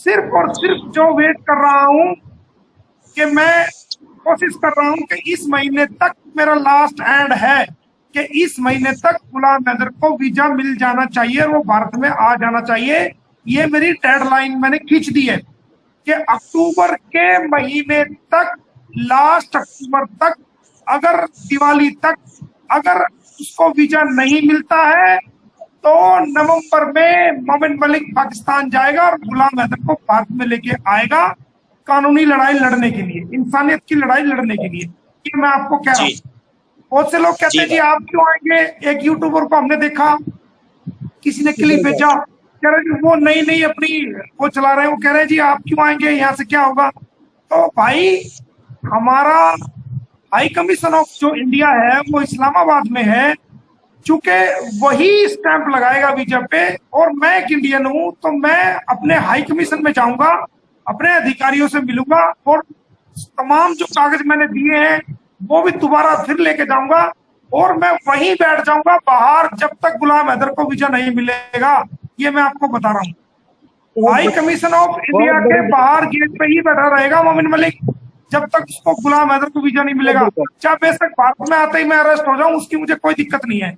सिर्फ और सिर्फ जो वेट कर रहा हूं कि मैं कोशिश कर रहा हूं कि इस महीने तक मेरा लास्ट एंड है कि इस महीने तक गुलाम हैदर को वीजा मिल जाना चाहिए और वो भारत में आ जाना चाहिए। ये मेरी डेडलाइन मैंने खींच दी है कि अक्टूबर के महीने तक, लास्ट अक्टूबर तक, अगर दिवाली तक अगर उसको वीजा नहीं मिलता है तो नवंबर में मोमिन मलिक पाकिस्तान जाएगा और गुलाम हैदर को भारत में लेके आएगा कानूनी लड़ाई लड़ने के लिए, इंसानियत की लड़ाई लड़ने के लिए। ये मैं आपको कह रहा हूँ। बहुत से लोग कहते हैं जी आप क्यों आएंगे। एक यूट्यूबर को हमने देखा, किसी ने क्लिप भेजा, कह रहे जी वो नई नई अपनी वो चला रहे हैं, वो कह रहे हैं जी आप क्यों आएंगे, यहाँ से क्या होगा। तो भाई हमारा हाई कमीशन ऑफ जो इंडिया है वो इस्लामाबाद में है, चूंकि वही स्टैंप लगाएगा वीजा पे और मैं एक इंडियन हूं तो मैं अपने हाई कमीशन में जाऊंगा, अपने अधिकारियों से मिलूंगा और तमाम जो कागज मैंने दिए हैं वो भी दोबारा फिर लेके जाऊंगा और मैं वहीं बैठ जाऊंगा बाहर जब तक गुलाम हैदर को वीजा नहीं मिलेगा। ये मैं आपको बता रहा हूँ। हाई कमीशन ऑफ इंडिया के बाहर गेट पे ही बैठा रहेगा मोमिन मलिक जब तक उसको गुलाम हैदर को वीजा नहीं मिलेगा। चाहे बेशक भारत में आते ही मैं अरेस्ट हो जाऊं, उसकी मुझे कोई दिक्कत नहीं है,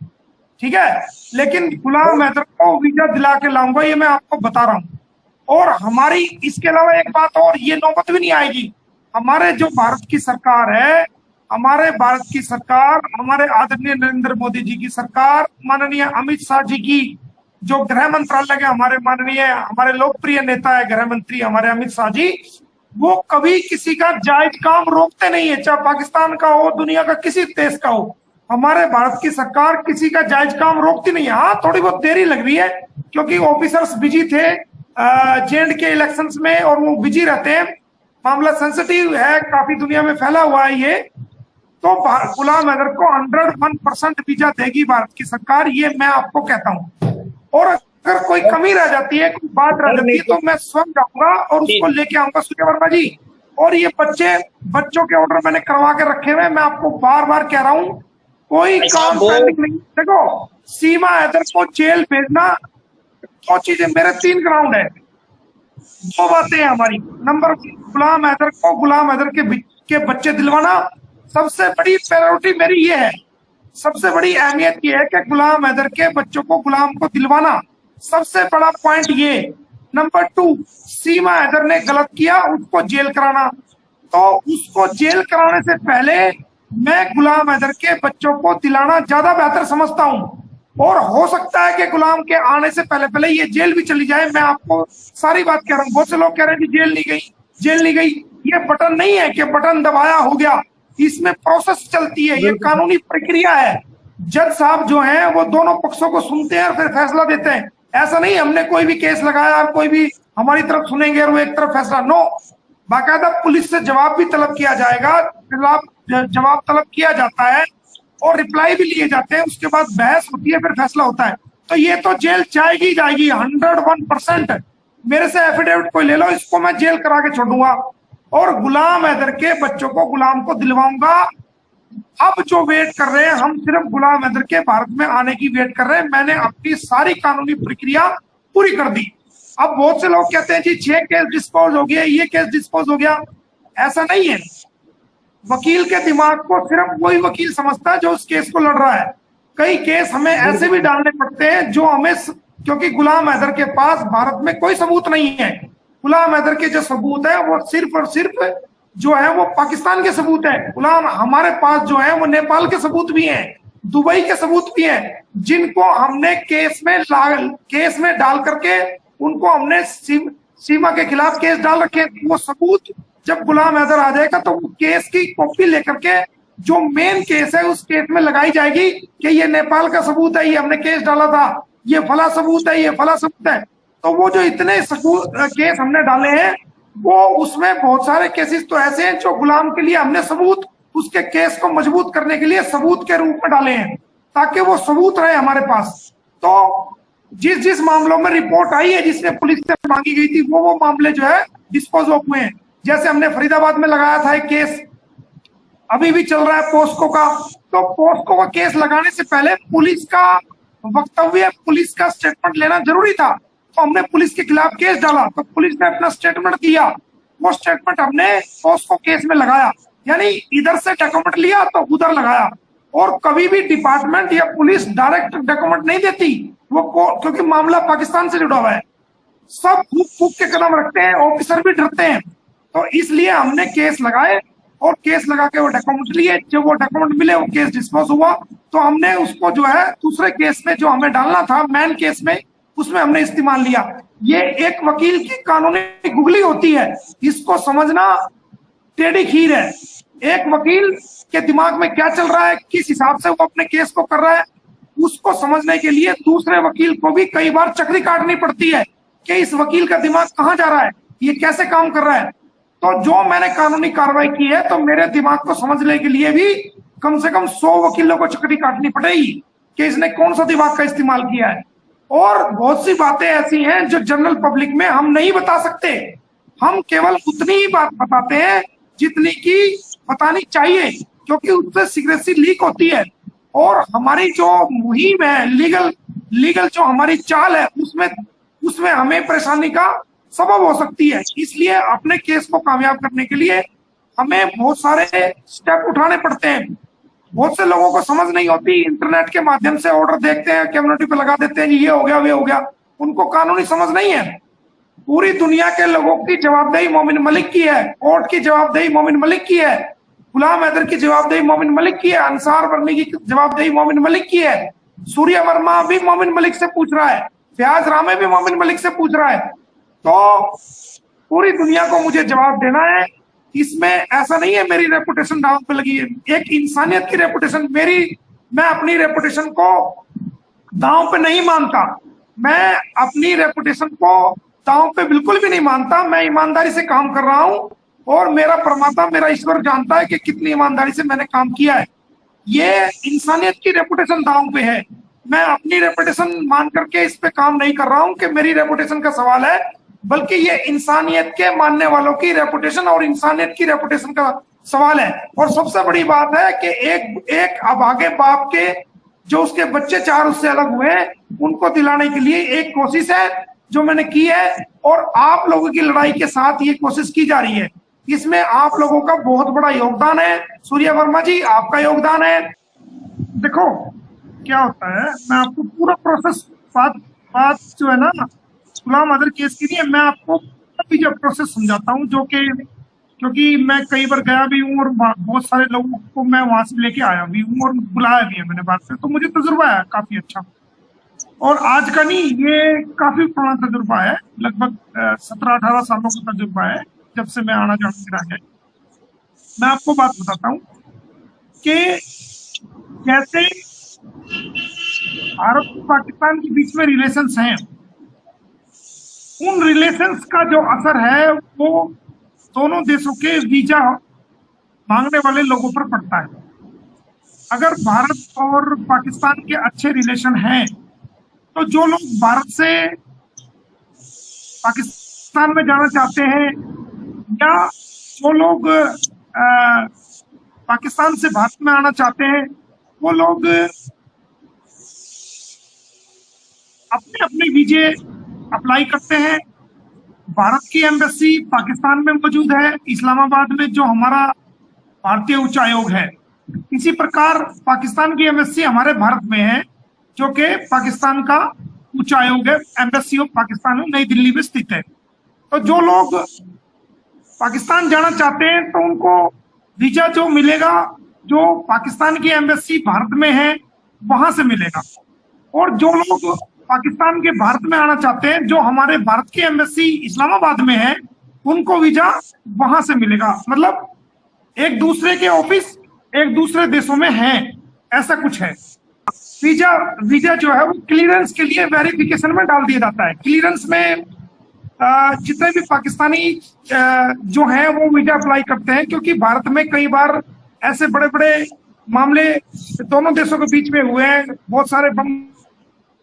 ठीक है, लेकिन गुलाम हैदर को वीजा दिला के लाऊंगा, ये मैं आपको बता रहा हूँ। और हमारी इसके अलावा एक बात और, ये नौबत भी नहीं आएगी। हमारे जो भारत की सरकार है, हमारे भारत की सरकार, हमारे आदरणीय नरेंद्र मोदी जी की सरकार, माननीय अमित शाह जी की जो गृह मंत्रालय के हमारे माननीय हमारे लोकप्रिय नेता है गृह मंत्री हमारे अमित शाह जी, वो कभी किसी का जायज काम रोकते नहीं है, चाहे पाकिस्तान का हो, दुनिया का किसी देश का हो। हमारे भारत की सरकार किसी का जायज काम रोकती नहीं है। हाँ थोड़ी बहुत देरी लग रही है क्योंकि ऑफिसर्स बिजी थे जेएंड के इलेक्शंस में और वो बिजी रहते हैं, मामला सेंसिटिव है, काफी दुनिया में फैला हुआ है ये। तो गुलाम हैदर को 101% वीजा देगी भारत की सरकार, ये मैं आपको कहता हूँ। और अगर कोई कमी रह जाती है, कोई बात रह जाती है तो मैं स्वयं जाऊंगा और उसको लेके आऊंगा सूर्य वर्मा जी। और ये बच्चों के ऑर्डर मैंने करवा के रखे हुए, मैं आपको बार बार कह रहा हूँ, कोई काम पेंडिंग नहीं। देखो सीमा हैदर को जेल भेजना, दो चीजें, मेरे 3 ग्राउंड है, 2 बातें हैं हमारी। नंबर, गुलाम हैदर को गुलाम हैदर के बच्चे दिलवाना, सबसे बड़ी प्रायोरिटी मेरी ये है, सबसे बड़ी अहमियत ये है कि गुलाम हैदर के बच्चों को गुलाम को दिलवाना, सबसे बड़ा पॉइंट ये। नंबर 2, सीमा हैदर ने गलत किया, उसको जेल कराना। तो उसको जेल कराने से पहले मैं गुलाम हैदर के बच्चों को दिलाना ज्यादा बेहतर समझता हूँ। और हो सकता है कि गुलाम के आने से पहले पहले ये जेल भी चली जाए। मैं आपको सारी बात कह रहा हूँ। बहुत से लोग कह रहे हैं कि जेल नहीं गई, जेल नहीं गई। ये बटन नहीं है कि बटन दबाया हो गया, इसमें प्रोसेस चलती है, ये कानूनी प्रक्रिया है। जज साहब जो हैं वो दोनों पक्षों को सुनते हैं और फिर फैसला देते हैं। ऐसा नहीं हमने कोई भी केस लगाया और कोई भी हमारी तरफ सुनेंगे और वो एक तरफ फैसला, नो, बाकायदा पुलिस से जवाब भी तलब किया जाएगा, जवाब तलब किया जाता है और रिप्लाई भी लिए जाते हैं, उसके बाद बहस होती है, फिर फैसला होता है। तो ये तो जेल जाएगी जाएगी 101%। मेरे से एफिडेविट कोई ले लो, इसको मैं जेल करा के छोड़ूंगा और गुलाम हैदर के बच्चों को गुलाम को दिलवाऊंगा। अब जो वेट कर रहे हैं, हम सिर्फ गुलाम हैदर के भारत में आने की वेट कर रहे हैं। मैंने अपनी सारी कानूनी प्रक्रिया पूरी कर दी। अब बहुत से लोग कहते हैं जी 6 केस डिस्पोज हो गया, ये केस डिस्पोज हो गया। ऐसा नहीं है। वकील के दिमाग को सिर्फ वही वकील समझता है जो उस केस को लड़ रहा है। कई केस हमें ऐसे भी डालने पड़ते हैं जो हमें, क्योंकि गुलाम हैदर के पास भारत में कोई सबूत नहीं है। गुलाम हैदर के जो सबूत है वो सिर्फ और सिर्फ जो है वो पाकिस्तान के सबूत है। गुलाम हमारे पास जो है वो नेपाल के सबूत भी हैं, दुबई के सबूत भी हैं, जिनको हमने केस में डाल करके उनको हमने सीमा के खिलाफ केस डाल रखे। वो सबूत जब गुलाम हैदर आ जाएगा तो वो केस की कॉपी लेकर के जो मेन केस है उस केस में लगाई जाएगी कि ये नेपाल का सबूत है, ये हमने केस डाला था, ये फला सबूत है, ये फला सबूत है। तो वो जो इतने केस हमने डाले हैं वो उसमें बहुत सारे केसेस तो ऐसे हैं जो गुलाम के लिए हमने सबूत, उसके केस को मजबूत करने के लिए सबूत के रूप में डाले हैं ताकि वो सबूत रहे हमारे पास। तो जिस मामलों में रिपोर्ट आई है जिसने पुलिस से मांगी गई थी वो मामले जो है डिस्पोज ऑफ हुए हैं। जैसे हमने फरीदाबाद में लगाया था एक केस, अभी भी चल रहा है पोस्को का। तो पोस्को का केस लगाने से पहले पुलिस का वक्तव्य, पुलिस का स्टेटमेंट लेना जरूरी था तो हमने पुलिस के खिलाफ केस डाला, तो पुलिस ने अपना स्टेटमेंट दिया, वो स्टेटमेंट हमने उसको केस में लगाया, यानी इधर से डॉक्यूमेंट लिया तो उधर लगाया। और कभी भी डिपार्टमेंट या पुलिस डायरेक्ट डॉक्यूमेंट नहीं देती, वो क्योंकि मामला पाकिस्तान से जुड़ा हुआ है, सब फूक फूक के कदम रखते हैं, ऑफिसर भी डरते हैं। तो इसलिए हमने केस लगाए और केस लगा के वो डॉक्यूमेंट लिए। जब वो डॉक्यूमेंट मिले, वो केस डिस्पोज हुआ, तो हमने उसको जो है दूसरे केस में जो हमें डालना था मेन केस में, उसमें हमने इस्तेमाल लिया। ये एक वकील की कानूनी गुगली होती है, इसको समझना टेढ़ी खीर है। एक वकील के दिमाग में क्या चल रहा है, किस हिसाब से वो अपने केस को कर रहा है, उसको समझने के लिए दूसरे वकील को भी कई बार चक्री काटनी पड़ती है कि इस वकील का दिमाग कहाँ जा रहा है, ये कैसे काम कर रहा है। तो जो मैंने कानूनी कार्रवाई की है, तो मेरे दिमाग को समझने के लिए भी कम से कम 100 वकीलों को चक्री काटनी पड़ेगी कि इसने कौन सा दिमाग का इस्तेमाल किया है। और बहुत सी बातें ऐसी हैं जो जनरल पब्लिक में हम नहीं बता सकते, हम केवल उतनी ही बात बताते हैं जितनी की बतानी चाहिए, क्योंकि उससे सीक्रेसी लीक होती है। और हमारी जो मुहिम है, लीगल जो हमारी चाल है, उसमें हमें परेशानी का सबब हो सकती है। इसलिए अपने केस को कामयाब करने के लिए हमें बहुत सारे स्टेप उठाने पड़ते हैं। बहुत से लोगों को समझ नहीं होती, इंटरनेट के माध्यम से ऑर्डर देखते हैं, कम्युनिटी पे लगा देते हैं, ये हो गया वे हो गया, उनको कानूनी समझ नहीं है। पूरी दुनिया के लोगों की जवाबदेही मोमिन मलिक की है, कोर्ट की जवाबदेही मोमिन मलिक की है, गुलाम हैदर की जवाबदेही मोमिन मलिक की है, अंसार वर्नी की जवाबदेही मोमिन मलिक की है, सूर्य वर्मा भी मोमिन मलिक से पूछ रहा है, फयाज रामे भी मोमिन मलिक से पूछ रहा है। तो पूरी दुनिया को मुझे जवाब देना है। इसमें ऐसा नहीं है मेरी रेपुटेशन दांव पे लगी है, एक इंसानियत की रेपुटेशन मैं अपनी रेपुटेशन को दांव पे नहीं मानता, मैं अपनी रेपुटेशन को दांव पे बिल्कुल भी नहीं मानता। मैं ईमानदारी से काम कर रहा हूं और मेरा परमात्मा, मेरा ईश्वर जानता है कि कितनी ईमानदारी से मैंने काम किया है। ये इंसानियत की रेपुटेशन दांव पे है, मैं अपनी रेपुटेशन मान करके इस पे काम नहीं कर रहा हूं कि मेरी रेपुटेशन का सवाल है, बल्कि ये इंसानियत के मानने वालों की रेपुटेशन और इंसानियत की रेपुटेशन का सवाल है। और सबसे बड़ी बात है कि एक अभागे बाप के जो उसके बच्चे 4 उससे अलग हुए हैं, उनको दिलाने के लिए एक कोशिश है जो मैंने की है, और आप लोगों की लड़ाई के साथ ये कोशिश की जा रही है। इसमें आप लोगों का बहुत बड़ा योगदान है। सूर्य वर्मा जी, आपका योगदान है। देखो क्या होता है, मैं आपको पूरा प्रोसेस बात जो है ना गुलाम हैदर केस के लिए, मैं आपको अभी जो प्रोसेस समझाता हूँ, जो कि क्योंकि मैं कई बार गया भी हूँ और बहुत सारे लोगों को मैं वहां से लेके आया भी हूँ और बुलाया भी है मैंने बात से, तो मुझे तजुर्बा है काफी अच्छा। और आज का नहीं, ये काफी पुराना तजुर्बा है, लगभग 17-18 सालों का तजुर्बा है जब से मैं आना जाना रहा है। मैं आपको बात बताता हूँ कि जैसे भारत और पाकिस्तान के बीच में रिलेशंस हैं, उन रिलेशंस का जो असर है वो दोनों देशों के वीजा मांगने वाले लोगों पर पड़ता है। अगर भारत और पाकिस्तान के अच्छे रिलेशन हैं, तो जो लोग भारत से पाकिस्तान में जाना चाहते हैं, या जो लोग पाकिस्तान से भारत में आना चाहते हैं, वो लोग अपने अपने वीजे अप्लाई करते हैं। भारत की एम्बेसी पाकिस्तान में मौजूद है, इस्लामाबाद में, जो हमारा भारतीय उच्चायोग है। इसी प्रकार पाकिस्तान की एम्बेसी हमारे भारत में है, जो कि पाकिस्तान का उच्चायोग है, एम्बेसी ऑफ पाकिस्तान नई दिल्ली में स्थित है। तो जो लोग पाकिस्तान जाना चाहते हैं, तो उनको वीजा जो मिलेगा, जो पाकिस्तान की एम्बेसी भारत में है वहां से मिलेगा। और जो लोग पाकिस्तान के भारत में आना चाहते हैं, जो हमारे भारत की एम्बेसी इस्लामाबाद में है, उनको वीजा वहां से मिलेगा। मतलब एक दूसरे के ऑफिस एक दूसरे देशों में हैं, ऐसा कुछ है। वीजा जो है वो क्लियरेंस के लिए वेरिफिकेशन में डाल दिया जाता है। क्लियरेंस में जितने भी पाकिस्तानी जो हैं वो वीजा अप्लाई करते हैं, क्योंकि भारत में कई बार ऐसे बड़े बड़े मामले दोनों देशों के बीच में हुए हैं। बहुत सारे बम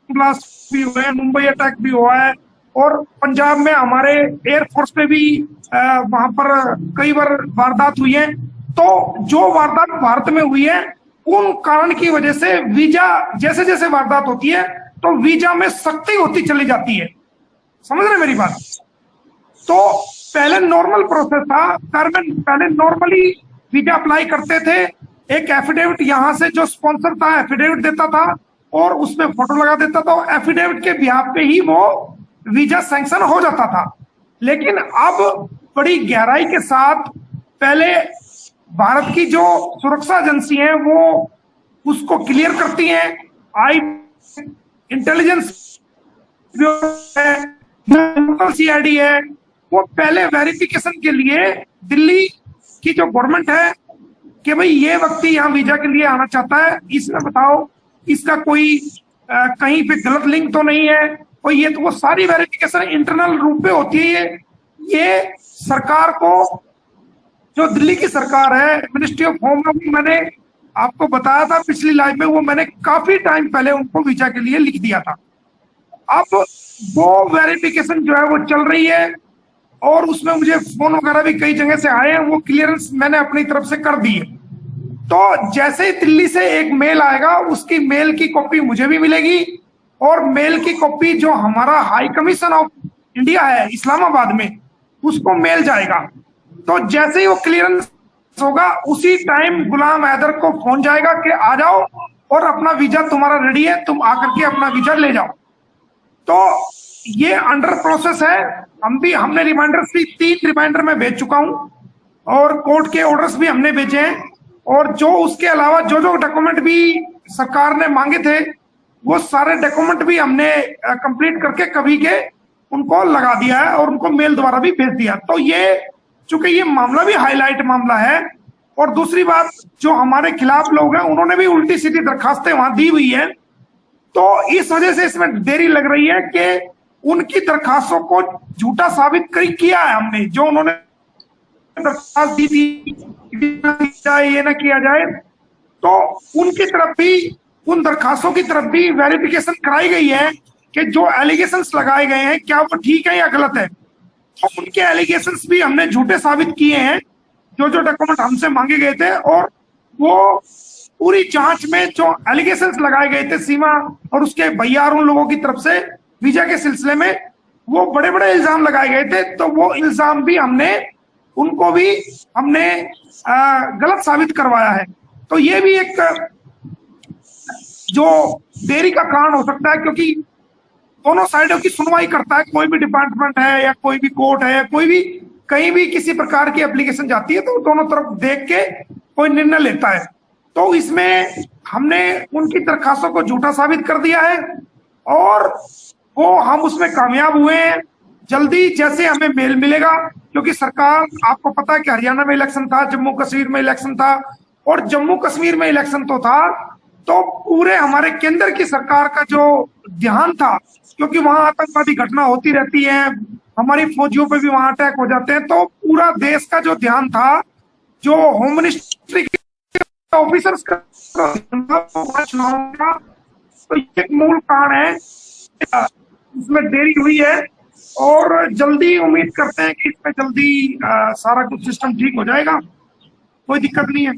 ब्लास्ट भी हुए हैं, मुंबई अटैक भी हुआ है, और पंजाब में हमारे एयरफोर्स पे भी वहां पर कई बार वारदात हुई है। तो जो वारदात भारत में हुई है, उन कारण की वजह से वीजा जैसे जैसे वारदात होती है, तो वीजा में सख्ती होती चली जाती है। समझ रहे हैं मेरी बात? तो पहले नॉर्मल प्रोसेस था, पहले नॉर्मली वीजा अप्लाई करते थे, एक एफिडेविट यहाँ से जो स्पॉन्सर था एफिडेविट देता था और उसमें फोटो लगा देता था, एफिडेविट के बिहाफ पे ही वो वीजा सैंक्शन हो जाता था। लेकिन अब बड़ी गहराई के साथ पहले भारत की जो सुरक्षा एजेंसी है वो उसको क्लियर करती हैं, आई इंटेलिजेंस है, सीआईडी है, वो पहले वेरिफिकेशन के लिए दिल्ली की जो गवर्नमेंट है कि भाई ये व्यक्ति यहाँ वीजा के लिए आना चाहता है, इसमें बताओ इसका कोई कहीं पे गलत लिंक तो नहीं है, और ये तो वो सारी वेरिफिकेशन इंटरनल रूप पे होती है। ये सरकार को, जो दिल्ली की सरकार है, मिनिस्ट्री ऑफ होम, मैंने आपको बताया था पिछली लाइव में, वो मैंने काफी टाइम पहले उनको वीजा के लिए लिख दिया था। अब वो वेरिफिकेशन जो है वो चल रही है और उसमें मुझे फोन वगैरह भी कई जगह से आए हैं, वो क्लियरेंस मैंने अपनी तरफ से कर दी है। तो जैसे ही दिल्ली से एक मेल आएगा उसकी मेल की कॉपी मुझे भी मिलेगी और मेल की कॉपी जो हमारा हाई कमीशन ऑफ इंडिया है इस्लामाबाद में उसको मेल जाएगा। तो जैसे ही वो क्लियरेंस होगा उसी टाइम गुलाम हैदर को फोन जाएगा कि आ जाओ और अपना वीजा तुम्हारा रेडी है, तुम आकर के अपना वीजा ले जाओ। तो ये अंडर प्रोसेस है। हमने रिमाइंडर्स भी 3 रिमाइंडर में भेज चुका हूं और कोर्ट के ऑर्डर्स भी हमने भेजे हैं, और जो उसके अलावा जो जो डॉक्यूमेंट भी सरकार ने मांगे थे वो सारे डॉक्यूमेंट भी हमने कंप्लीट करके कभी के उनको लगा दिया है और उनको मेल द्वारा भी भेज दिया। तो ये चूंकि ये मामला भी हाईलाइट मामला है, और दूसरी बात जो हमारे खिलाफ लोग हैं उन्होंने भी उल्टी सीधी दरखास्तें वहां दी हुई है, तो इस वजह से इसमें देरी लग रही है कि उनकी दरखास्तों को झूठा साबित किया है हमने। जो उन्होंने दरखास्त दी थी ये ना किया जाए, तो उनकी तरफ भी, उन दरखास्तों की तरफ भी वेरिफिकेशन कराई गई है कि जो एलिगेशंस लगाए गए हैं क्या वो ठीक है या गलत है। तो उनके एलिगेशंस भी हमने झूठे साबित किए हैं, जो जो डॉक्यूमेंट हमसे मांगे गए थे, और वो पूरी जांच में जो एलिगेशंस लगाए गए थे सीमा और उसके भैया और उन लोगों की तरफ से वीजा के सिलसिले में, वो बड़े बड़े इल्जाम लगाए गए थे। तो वो इल्जाम भी उनको भी हमने गलत साबित करवाया है। तो ये भी एक जो देरी का कारण हो सकता है, क्योंकि दोनों साइडों की सुनवाई करता है, कोई भी डिपार्टमेंट है या कोई भी कोर्ट है या कोई भी कहीं भी किसी प्रकार की एप्लीकेशन जाती है तो दोनों तरफ देख के कोई निर्णय लेता है। तो इसमें हमने उनकी दरखास्तों को झूठा साबित कर दिया है और वो हम उसमें कामयाब हुए हैं। जल्दी जैसे हमें मेल मिलेगा, क्योंकि सरकार, आपको पता है कि हरियाणा में इलेक्शन था, जम्मू कश्मीर में इलेक्शन था, और जम्मू कश्मीर में इलेक्शन तो था तो पूरे हमारे केंद्र की सरकार का जो ध्यान था, क्योंकि वहां आतंकवादी घटना होती रहती है, हमारी फौजियों पे भी वहां अटैक हो जाते हैं, तो पूरा देश का जो ध्यान था, जो होम मिनिस्ट्री के ऑफिसर्स का चुनाव का, तो ये मूल कारण है, इसमें देरी हुई है। और जल्दी उम्मीद करते हैं कि इसमें जल्दी सारा कुछ सिस्टम ठीक हो जाएगा, कोई दिक्कत नहीं है।